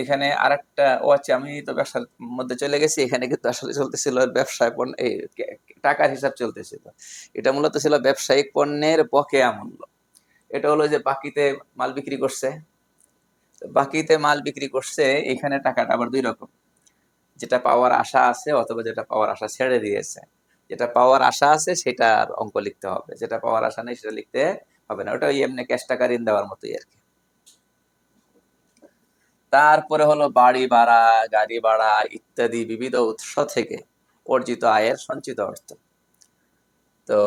এখানে আরেকটা, ও আচ্ছা, আমি তো ব্যবসার মধ্যে চলে গেছি, এখানে কিন্তু আসলে চলতেছিল ব্যবসায় পণ্য, এই টাকার হিসাব চলতেছিল। এটা মূলত ছিল ব্যবসায়িক পণ্যের বকেয়া মূল্য। এটা হলো যে বাকিতে মাল বিক্রি করছে, বাকিতে মাল বিক্রি করছে, এখানে টাকাটা আবার 2 রকম, যেটা পাওয়ার আশা আছে অথবা যেটা পাওয়ার আশা ছেড়ে দিয়েছে। যেটা পাওয়ার আশা আছে সেটার অঙ্ক লিখতে হবে, যেটা পাওয়ার আশা নেই সেটা লিখতে হবে না, ওটা ওই এমনি ক্যাশ টাকা ঋণ দেওয়ার মতোই আর কি। তারপরে হলো বাড়ি ভাড়া, গাড়ি ভাড়া ইত্যাদি বিবিধ উৎস থেকে অর্জিত আয়ের সঞ্চিত অর্থ। তো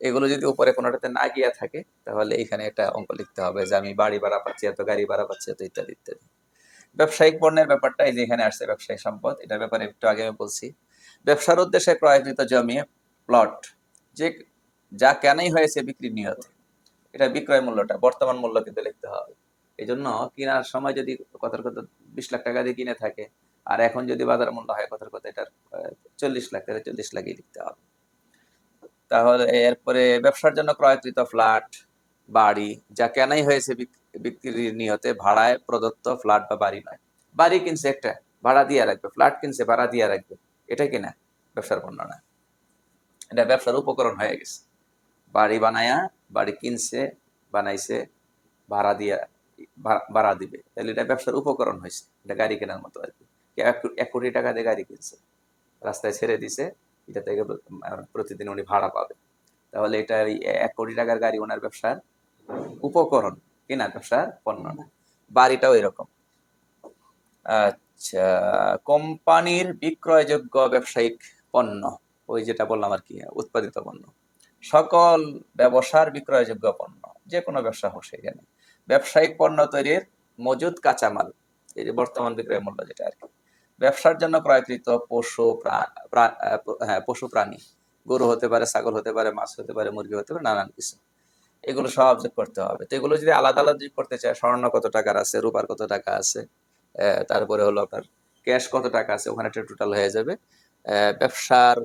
এগুলো যদি উপরে কোনোটাতে না গিয়া থাকে, তাহলে এখানে একটা অঙ্ক লিখতে হবে যে আমি বাড়ি ভাড়া পাচ্ছি এত, গাড়ি ভাড়া পাচ্ছি এত, ইত্যাদি ইত্যাদি। ব্যবসায়িক পণ্যের ব্যাপারটা এই যে এখানে আসছে, ব্যবসায়িক সম্পদ, এটার ব্যাপারে একটু আগে আমি বলছি। ব্যবসার উদ্দেশ্যে ক্রয়কৃত জমি, প্লট, যে যা কেনাই হয়েছে বিক্রি নিয়তে, এটা বিক্রয় মূল্যটা, বর্তমান মূল্য কিন্তু লিখতে হবে। এই জন্য কেনার সময় যদি কথার কথা 20 লাখ টাকা দিয়ে কিনে থাকে, আর এখন যদি বাজার মূল্য হয় কথার কথা এটার 40 লাখ, তাহলে 40 লাখই লিখতে হবে। তাহলে এরপরে ব্যবসার জন্য ক্রয়কৃত ফ্ল্যাট, বাড়ি, যা কেনাই হয়েছে বিক্রির নিয়তে, ভাড়ায় প্রদত্ত ফ্ল্যাট বা বাড়ি নয়। বাড়ি কিনছে একটা, ভাড়া দিয়ে রাখবে, ফ্ল্যাট কিনছে ভাড়া দিয়ে রাখবে, এটা কিনা ব্যবসার পণ্য না, এটা ব্যবসার উপকরণ হয়ে গেছে। বাড়ি বানায়া, বাড়ি কিনছে, বানাইছে, ভাড়া দিয়া, ভাড়া দিবে, তাহলে এটা ব্যবসার উপকরণ হয়েছে, এটা গাড়ি কেনার মতো আর কি। 1 কোটি টাকা দিয়ে গাড়ি কিনছে, রাস্তায় ছেড়ে দিছে, এটা থেকে প্রতিদিন উনি ভাড়া পাবে, তাহলে এটা ওই 1 কোটি টাকার গাড়ি ওনার ব্যবসার উপকরণ, কিনা ব্যবসার পণ্য না। বাড়িটাও এরকম। আচ্ছা, কোম্পানির বিক্রয়যোগ্য ব্যবসায়িক পণ্য, ওই যেটা বললাম আর কি, উৎপাদিত পণ্য, সকল ব্যবসার বিক্রয়যোগ্য পণ্য, যে কোনো ব্যবসা হোক সেখানে ব্যবসায়িক পণ্য তৈরির মজুদ কাঁচামাল, এই যে বর্তমান বিক্রয় মূল্য যেটা আর কি, ব্যবসার জন্য ক্রয়কৃত পশু প্রাণী, গরু হতে পারে, ছাগল হতে পারে, মাছ হতে পারে, মুরগি হতে পারে, নানান কিছু, এগুলো সব যোগ করতে হবে। তো এগুলো যদি আলাদা আলাদা যোগ করতে চায়, স্বর্ণ কত টাকার আছে, রূপার কত টাকা আছে, তারপরে হলো আপনার ক্যাশ কত টাকা আছে, ওখানে একটা টোটাল হয়ে যাবে। ব্যবসার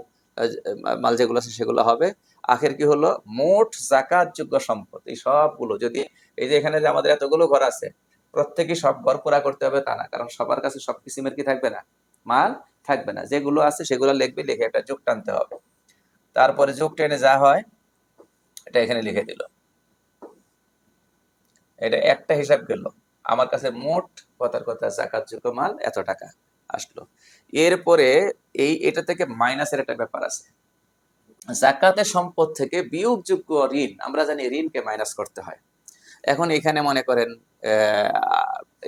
মাল যেগুলো আছে সেগুলো হবে। আখের কি হলো, মোট জাকাত যোগ্য সম্পদ, এই সবগুলো যদি, এই যে এখানে যে আমাদের এতগুলো ঘর আছে, প্রত্যেকেই সব ঘর পুরা করতে হবে তা না, কারণ সবার কাছে সব কিসিমের কি থাকবে না, মাল থাকবে না। যেগুলো আছে সেগুলো লিখবে, লিখে একটা যোগ টানতে হবে। তারপরে যোগ টেনে যা হয় এটা এখানে লিখে দিল, এটা একটা হিসাব গেল, আমার কাছে মোট কথার কথা জাকাত যোগ্য মাল এত টাকা আসলো। এরপরে এটা থেকে মাইনাসের একটা ব্যাপার আছে। জাকাতের সম্পদ থেকে বিয়োগযোগ্য ঋণ, আমরা জানি ঋণকে মাইনাস করতে হয়। এখন এখানে মনে করেন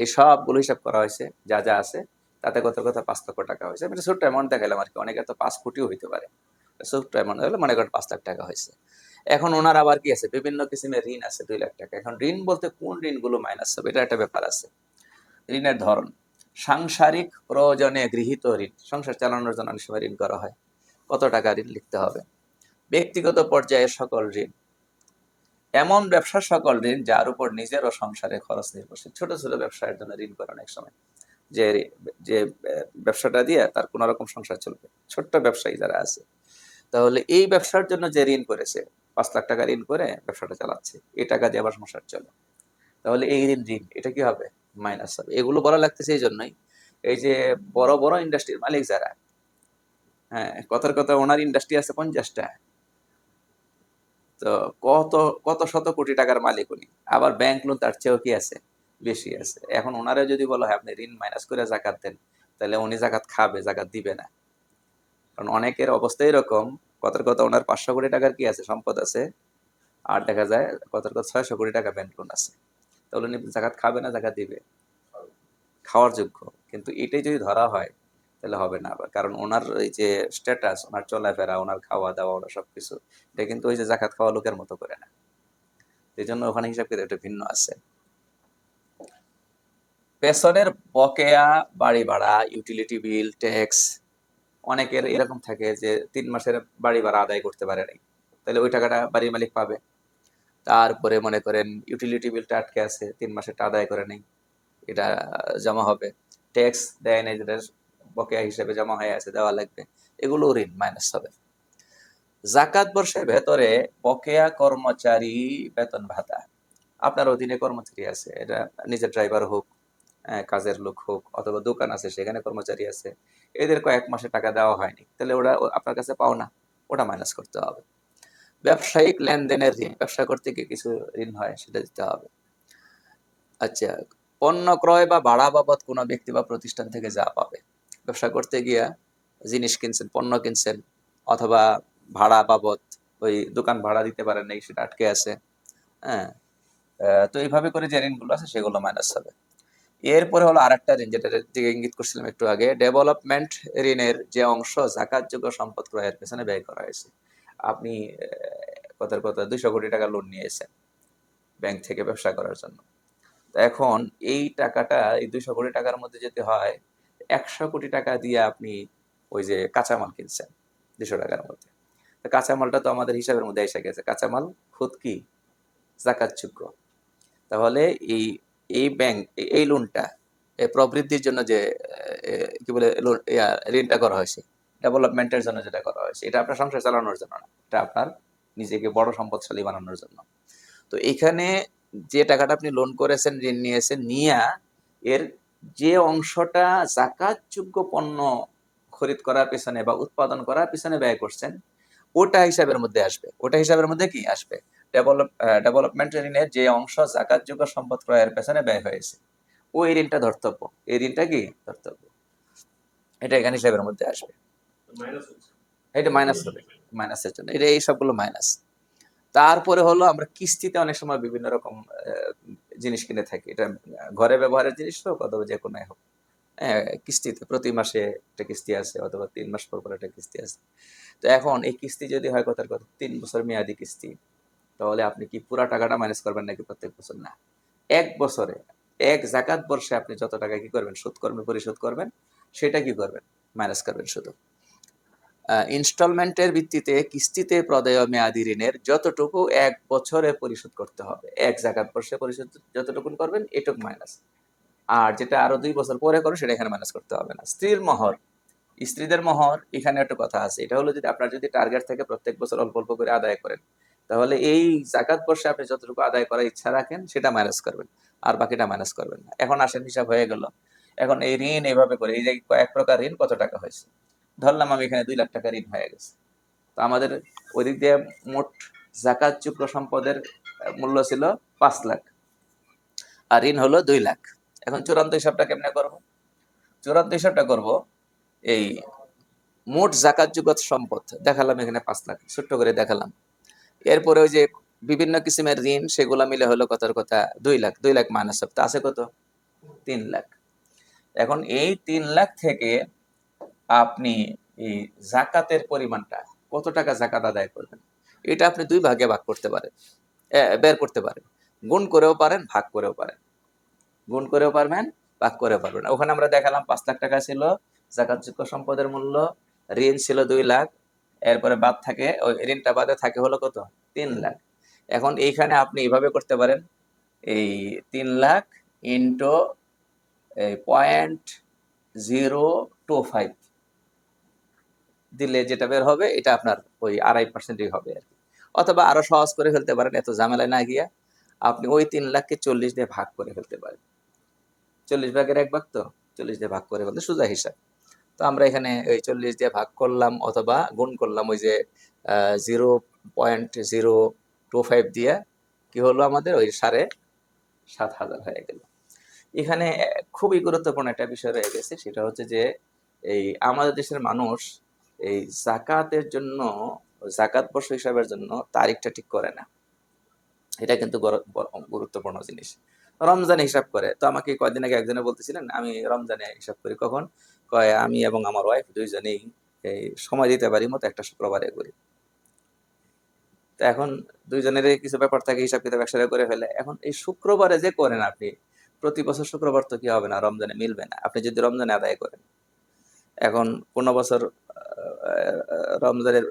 এই সবগুলো হিসাব করা হয়েছে, যা যা আছে তাতে কত কথা 5 লক্ষ টাকা হয়েছে। আমি ছোট্ট অ্যামাউন্ট দেখালাম আর কি, অনেকে তো 5 কোটিও হইতে পারে। ছোট্ট অ্যামাউন্ট হলে মনে করেন 5 লাখ টাকা হয়েছে। এখন ওনার আবার কি আছে, বিভিন্ন কিসিমের ঋণ আছে 2 লাখ টাকা। এখন ঋণ বলতে কোন ঋণগুলো মাইনাস হবে, এটা একটা ব্যাপার আছে। ঋণের ধরন, সাংসারিক প্রয়োজনে গৃহীত ঋণ, সংসার চালানোর জন্য অনেক সময় ঋণ করা হয়, কত টাকা ঋণ লিখতে হবে। ব্যক্তিগত পর্যায়ে সকল ঋণ, এমন ব্যবসার সকল ঋণ যার উপর নিজের ও সংসারে খরচ নির্ভরশীল। ছোট ছোট ব্যবসায়ের জন্য ঋণ করে অনেক সময়, যে যে ব্যবসাটা দিয়ে তার কোন রকম সংসার চলবে, ছোট্ট ব্যবসায়ী যারা আছে, তাহলে এই ব্যবসার জন্য যে ঋণ করেছে, 5 লাখ টাকা ঋণ করে ব্যবসাটা চালাচ্ছে, এই টাকা দিয়ে আবার সংসার চলে, তাহলে এই ঋণ এটা কি হবে, মাইনাস হবে। এগুলো বলা লাগতেছে এই জন্যই, এই যে বড় বড় ইন্ডাস্ট্রির মালিক যারা, হ্যাঁ কথার কথা ওনার ইন্ডাস্ট্রি আছে 50টা, তো কত কত শত কোটি টাকার মালিক উনি, আবার ব্যাংক লোন তার চেয়েও কি আছে, বেশি আছে। এখন ওনারা যদি বলা হয় আপনি ঋণ মাইনাস করে জাকাত দেন, তাহলে উনি জাকাত খাবে, জাকাত দিবে না। কারণ অনেকের অবস্থা এরকম, কথার কথা ওনার 500 কোটি টাকার কি আছে, সম্পদ আছে, আর দেখা যায় কথার কথা 600 কোটি টাকা ব্যাংক লোন আছে, তাহলে উনি জাকাত খাবে না, জাকাত দিবে, খাওয়ার যোগ্য। কিন্তু এটাই যদি ধরা হয় তাহলে হবে না আবার, কারণ ওনার এই যে স্ট্যাটাস, ওনার চলাফেরা, ওনার খাওয়া দাওয়া, ওনার সবকিছু, এটা কিন্তু ওই যে জাকাত খাওয়া লোকের মতো করে না। এই জন্য ওখানে হিসাব করে এটা ভিন্ন আছে। পেছনের বকেয়া বাড়ি ভাড়া, ইউটিলিটি বিল, ট্যাক্স, অনেকের এরকম থাকে যে 3 মাসের বাড়ি ভাড়া আদায় করতে পারে নাই, তাহলে ওই টাকাটা বাড়ির মালিক পাবে। তারপরে মনে করেন ইউটিলিটি বিলটা আটকে আছে, 3 মাসেরটা আদায় করে নেই, এটা জমা হবে। ট্যাক্স দেয় নাই, যেটা বকেয়া হিসেবে জমা হয়ে আছে, দেওয়া লাগবে, এগুলো ঋণ মাইনাস হবে। জাকাত বর্ষের ভেতরে বকেয়া কর্মচারী বেতন ভাতা, আপনার অধীনে কর্মচারী আছে, এটা নিজের ড্রাইভার হোক, কাজের লোক হোক, অথবা দোকান আছে সেখানে কর্মচারী আছে, এদের কয়েক মাসে টাকা দেওয়া হয়নি, তাহলে ওরা আপনার কাছে পাও না, ওটা মাইনাস করতে হবে। ব্যবসায়িক লেনদেনের ঋণ, ব্যবসা করতে গিয়ে কিছু ঋণ হয়, সেটা দিতে হবে। আচ্ছা, পণ্য ক্রয় বা ভাড়া বাবদ কোনো ব্যক্তি বা প্রতিষ্ঠান থেকে যা পাবে, ব্যবসা করতে গিয়া জিনিস কিনছেন, পণ্য কিনছেন, অথবা ভাড়া বাবদ ওই দোকান ভাড়া দিতে পারেন নাই, সেটা আটকে আছে, হ্যাঁ, তো এইভাবে করে যে ঋণগুলো আছে সেগুলো মাইনাস হবে। এরপরে হলো আরেকটা ঋণ, যেটা দিকে ইঙ্গিত করছিলাম একটু আগে, ডেভেলপমেন্ট ঋণের যে অংশ জাকাতযোগ্য সম্পদ ক্রয়ের পেছনে ব্যয় করা হয়েছে। আপনি কথার কথা 200 কোটি টাকা লোন নিয়েছেন ব্যাংক থেকে ব্যবসা করার জন্য, তো এখন এই টাকাটা, এই 200 কোটি টাকার মধ্যে যেতে হয় 100 কোটি টাকা দিয়ে আপনি ওই যে কাঁচামাল কিনছেন 200 টাকার মধ্যে, তো কাঁচামালটা তো আমাদের হিসাবের মধ্যে এসে গেছে, কাঁচামাল খুদ কি জাকাতযোগ্য। তাহলে এই এই ব্যাংক এই লোনটা প্রবৃদ্ধির জন্য যে কি বলে ঋণটা করা হয়েছে, ডেভেলপমেন্টের জন্য যেটা করা হয়েছে, এটা আপনার সংসার চালানোর জন্য না, এটা আপনার নিজেকে বড় সম্পদশালী বানানোর জন্য। তো এখানে যে টাকাটা আপনি লোন করেছেন, ঋণ নিয়েছেন, নিয়া এর যে অংশটা জাকাতযোগ্য পণ্য খরিদ করার পিছনে বা উৎপাদন করার পিছনে ব্যয় করছেন, ওটা হিসাবের মধ্যে আসবে। ওটা হিসাবের মধ্যে কি আসবে, ডেভেলপমেন্ট ঋণের যে অংশ জাকাতযোগ্য সম্পদ ক্রয়ের পেছনে ব্যয় হয়েছে, ওই ঋণটা ধর্তব্য, এই ঋণটা কি ধর্তব্য, এটা এখানে হিসাবের মধ্যে আসবে। এটা মাইনাস হবে, মাইনাসের জন্য এটা, এই সবগুলো মাইনাস। তারপরে হলো আমরা কিস্তিতে অনেক সময় বিভিন্ন রকম জিনিস কিনে থাকি, এটা ঘরে ব্যবহারের জিনিস হোক অথবা যে কোনো হোক, কিস্তিতে প্রতি মাসে একটা কিস্তি আছে, অথবা 3 মাস পর পর একটা কিস্তি আছে। তো এখন এই কিস্তি যদি হয় কথার কথা 3 বছর মেয়াদি কিস্তি, তাহলে আপনি কি পুরা টাকাটা ম্যানেজ করবেন নাকি প্রত্যেক বছর? না, 1 বছরে, এক জাকাত বর্ষে আপনি যত টাকা কি করবেন, সুদ করবেন, পরিশোধ করবেন, সেটা কি করবেন, ম্যানেজ করবেন শুধু। ইনস্টলমেন্টের ভিত্তিতে কিস্তিতে প্রদেয় মেয়াদি ঋণের যতটুকু 1 বছরে পরিশোধ করতে হবে, এক জাকাত বর্ষে পরিশোধ যতটুকু করবেন এটুকু মাইনাস, আর যেটা আরো 2 বছর পরে করো সেটা এখানে মাইনাস করতে হবে না। স্ত্রীর মহর, স্ত্রীদের মহর, এখানে একটা কথা আছে। এটা হলো যদি আপনার যদি টার্গেট থেকে প্রত্যেক বছর অল্প অল্প করে আদায় করেন, তাহলে এই জাকাত বর্ষে আপনি যতটুকু আদায় করার ইচ্ছা রাখেন সেটা মাইনাস করবেন, আর বাকিটা মাইনাস করবেন না। এখন আসেন, হিসাব হয়ে গেল। এখন এই ঋণ এইভাবে করে, এই যে কয়েক প্রকার ঋণ, কত টাকা হয়েছে, ধরলাম আমি এখানে 2 লাখ টাকা ঋণ হয়ে গেছে। তো আমাদের ওই দিক দিয়ে মোট জাকাতযোগ্য সম্পদের মূল্য ছিল 5 লাখ, আর ঋণ হলো 2 লাখ। এখন চূড়ান্ত হিসাবটা কেমনে করবো? চূড়ান্ত হিসাবটা করবো, এই মোট জাকাতযোগ্য সম্পদ দেখালাম এখানে 5 লাখ, ছোট্ট করে দেখালাম। এরপরে ওই যে বিভিন্ন কিসিমের ঋণ, সেগুলো মিলে হলো কথার কথা 2 লাখ। 2 লাখ মাইনাস তা আছে কত, 3 লাখ। এখন এই 3 লাখ থেকে আপনি এই জাকাতের পরিমাণটা, কত টাকা জাকাত আদায় করবেন, এটা আপনি 2 ভাগে ভাগ করতে পারেন, বের করতে পারেন। গুণ করেও পারেন, ভাগ করেও পারেন। গুণ করেও পারবেন, ভাগ করেও পারবেন। ওখানে আমরা দেখালাম 5 লাখ টাকা ছিল জাকাতযোগ্য সম্পদের মূল্য, ঋণ ছিল 2 লাখ, এরপরে বাদ থাকে, ওই ঋণটা বাদে থাকে হলো কত, 3 লাখ। এখন এইখানে আপনি এইভাবে করতে পারেন, এই 3 লাখ ইন্টু 0.025 দিলে যেটা বের হবে, এটা আপনার ওই 2.5%ই হবে আর কি। অথবা আরো সহজ করে ফেলতে পারেন, এত ঝামেলায় না গিয়া আপনি ওই 3 লাখকে 40 দিয়ে ভাগ করে ফেলতে পারেন। 40 ভাগের 1 ভাগ, তো 40 দিয়ে ভাগ করে ফেলতে সোজা হিসাব। তো আমরা এখানে ওই 40 দিয়ে ভাগ করলাম, অথবা গুণ করলাম ওই যে 0.025 দিয়ে, কি হলো আমাদের ওই 7,500 হয়ে গেল। এখানে খুবই গুরুত্বপূর্ণ একটা বিষয় রয়ে গেছে, সেটা হচ্ছে যে এই আমাদের দেশের মানুষ এই জাকাতের জন্য, জাকাত বর্ষ হিসাবের জন্য তারিখটা ঠিক করে না। এটা কিন্তু গুরুত্বপূর্ণ জিনিস। রমজানে হিসাব করে। তো আমাকে কয়েকদিন আগে একজনে বলতেছিলেন, আমি রমজানে হিসাব করি কখন, কয় আমি এবং আমার ওয়াইফ দুইজনেই এই সময় দিতে পারি মতো একটা শুক্রবারে করি। তো এখন দুইজনের কিছু ব্যাপার থাকে, হিসাব কিতাব একসাথে করে ফেলে। এখন এই শুক্রবারে যে করেন আপনি, প্রতি বছর শুক্রবার তো কি হবে না, রমজানে মিলবে না আপনি যদি রমজানে আদায় করেন। এখন কোনো বছর রমজানের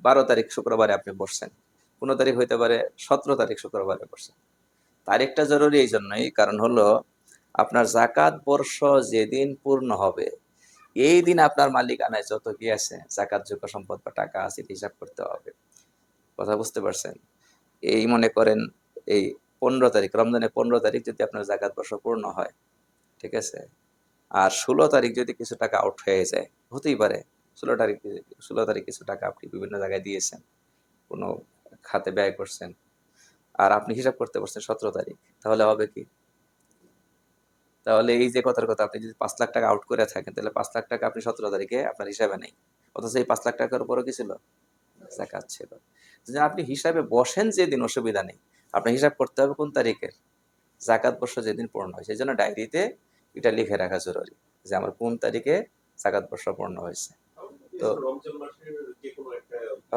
12 তারিখ শুক্রবারে আপনি বসছেন, 15 তারিখ হইতে পারে 17 তারিখ শুক্রবারে বসছেন। তারিখটা জরুরি এই জন্যই, কারণ হলো আপনার জাকাত বর্ষ যেদিন পূর্ণ হবে, এই দিন আপনার মালিকানায় যত কি আছে জাকাতযোগ্য সম্পদ বা টাকা আছে হিসাব করতে হবে। কথা বুঝতে পারছেন? এই মনে করেন এই 15 তারিখ, রমজানের 15 তারিখ যদি আপনার জাকাত বর্ষ পূর্ণ হয়, ঠিক আছে, আর 16 তারিখ যদি কিছু টাকা আউট হয়ে যায়, হতেই পারে 16 তারিখ, 16 তারিখ কিছু টাকা আপনি বিভিন্ন জায়গায় দিয়েছেন, কোনো খাতে ব্যয় করছেন, আর আপনি হিসাব করতে পারছেন 17 তারিখ, তাহলে হবে কি, তাহলে এই যে কথার কথা, আপনি যদি 5 লাখ টাকা আউট করে থাকেন, তাহলে 5 লাখ টাকা আপনি 17 তারিখে আপনার হিসাবে নেই, অথচ এই 5 লাখ টাকার উপরও কি ছিল, জাকাত ছিল। যদি আপনি হিসাবে বসেন যেদিন, অসুবিধা নেই, আপনার হিসাব করতে হবে কোন তারিখের, জাকাত বর্ষ যেদিন পূর্ণ হয়। সেই জন্য ডায়েরিতে এটা লিখে রাখা জরুরি যে আমার কোন তারিখে জাকাত বর্ষ পূর্ণ হয়েছে। তো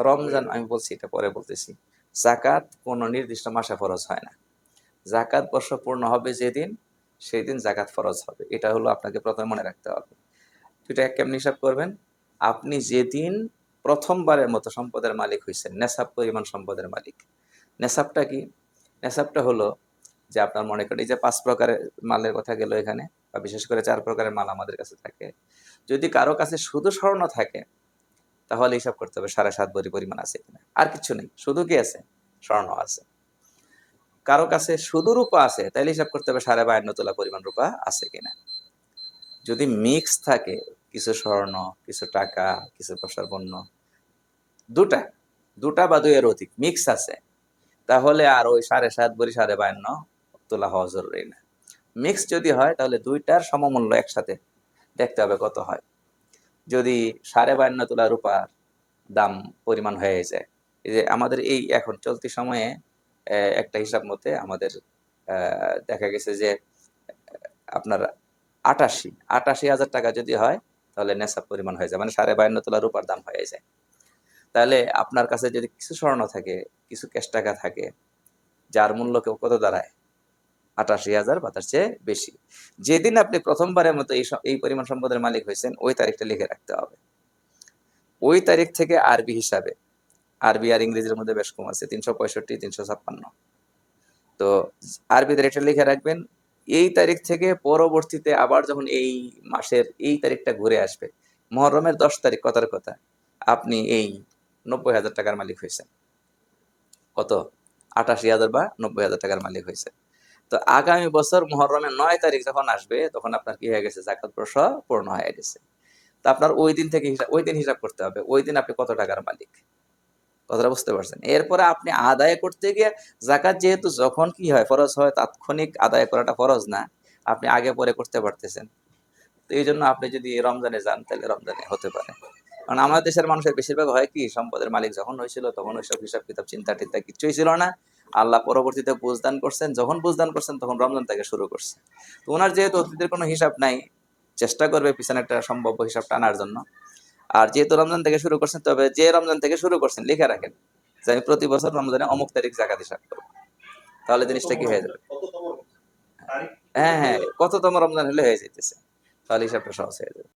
রমজান, আমি বলছি এটা পরে বলতেছি, জাকাত কোন নির্দিষ্ট মাসে ফরজ হয় না। জাকাত বর্ষ পূর্ণ হবে যেদিন, সেই দিন জাকাত ফরজ হবে। এটা হলো আপনাকে প্রথমে মনে রাখতে হবে। এটা কেমনি হিসাব করবেন, আপনি যেদিন প্রথমবারের মতো সম্পদের মালিক হয়েছেন, নেশাব পরিমাণ সম্পদের মালিক। নেশাবটা কি? নেশাবটা হলো যে আপনার মনে করেন এই যে 5 প্রকারের মালের কথা গেল এখানে, বা বিশেষ করে 4 প্রকারের মাল আমাদের কাছে থাকে। যদি কারো কাছে শুধু স্বর্ণ থাকে, তাহলে হিসাব করতে হবে 7.5 ভরি পরিমাণ আছে কিনা, আর কিছু নেই, শুধু কি আছে, স্বর্ণ আছে। কারো কাছে শুধু রূপা আছে, তাহলে হিসাব করতে হবে 52.5 তোলা পরিমাণ রূপা আছে কিনা। যদি মিক্স থাকে, কিছু স্বর্ণ, কিছু টাকা, কিছু প্রসার পণ্য, দুটা দুটা বা 2-এর অধিক মিক্স আছে, তাহলে আর ওই 7.5 ভরি 52.5 তোলা হওয়া জরুরি না। মিক্স যদি হয়, তাহলে দুইটার সমমূল্য একসাথে দেখতে হবে কত হয়। যদি 52.5 তোলা রূপার দাম পরিমাণ হয়ে যায়, এই যে আমাদের এই এখন চলতি সময়ে একটা হিসাব মতে আমাদের দেখা গেছে যে আপনার ৮৮,৮৮,০০০ টাকা যদি হয় তাহলে নেশাব পরিমাণ হয়ে যায়, মানে 52.5 তোলা রূপার দাম হয়ে যায়। তাহলে আপনার কাছে যদি কিছু স্বর্ণ থাকে, কিছু ক্যাশ টাকা থাকে, যার মূল্য কত দাঁড়ায়? ৮৮,০০০ বা তার চেয়ে বেশি। যেদিন আপনি প্রথমবারের মতো এই পরিমাণ সম্পদের মালিক হয়েছেন, ওই তারিখটা লিখে রাখতে হবে। ওই তারিখ থেকে আরবি হিসাবে, আরবি আর ইংরেজির মধ্যে বেশ কম আছে, 365, 356। তো আরবি তারিখটা লিখে রাখবেন। এই তারিখ থেকে পরবর্তীতে আবার যখন এই মাসের এই তারিখটা ঘুরে আসবে, মুহররমের 10 তারিখ, কথার কথা, আপনি এই 90,000 টাকার মালিক হয়েছেন। কত? ৮৮,০০০ বা 90,000 টাকার মালিক হয়েছে। তো আগামী বছর মুহররমের 9 তারিখ যখন আসবে, তখন আপনার কি হয়ে গেছে? জাকাত বর্ষ পূর্ণ হয়ে গেছে। তো আপনার ওই দিন থেকে ওই দিন হিসাব করতে হবে, ওই দিন আপনি কত টাকার মালিক। কথাটা বুঝতে পারছেন? এরপরে আপনি আদায় করতে গিয়ে, জাকাত যেহেতু যখন কি হয় ফরজ হয়, তাৎক্ষণিক আদায় করাটা ফরজ না, আপনি আগে পরে করতে পারতেছেন। তো এই জন্য আপনি যদি রমজানে যান তাহলে রমজানে হতে পারে। কারণ আমাদের দেশের মানুষের বেশিরভাগ হয় কি, সম্পদের মালিক যখন হয়েছিল তখন ওইসব হিসাব কিতাব চিন্তা টিন্তা কিচ্ছুই ছিল না। আল্লাহ পরবর্তীতে বুঝদান করছেন, যখন বুঝদান করছেন তখন রমজান থেকে শুরু করছে। তো ওনার যেহেতু অতীতের কোনো হিসাব নাই, চেষ্টা করবে পিছনে একটা সম্ভাব্য হিসাব টানার জন্য। আর যেহেতু রমজান থেকে শুরু করছেন, তবে যে রমজান থেকে শুরু করছেন লিখে রাখেন যে আমি প্রতি বছর রমজানে অমুক তারিখ জাকাত হিসাব করবো। তাহলে জিনিসটা কি হয়ে যাবে? হ্যাঁ, হ্যাঁ, কততম রমজান হলে হয়ে যাইতেছে, তাহলে হিসাবটা সহজ হয়ে যাবে।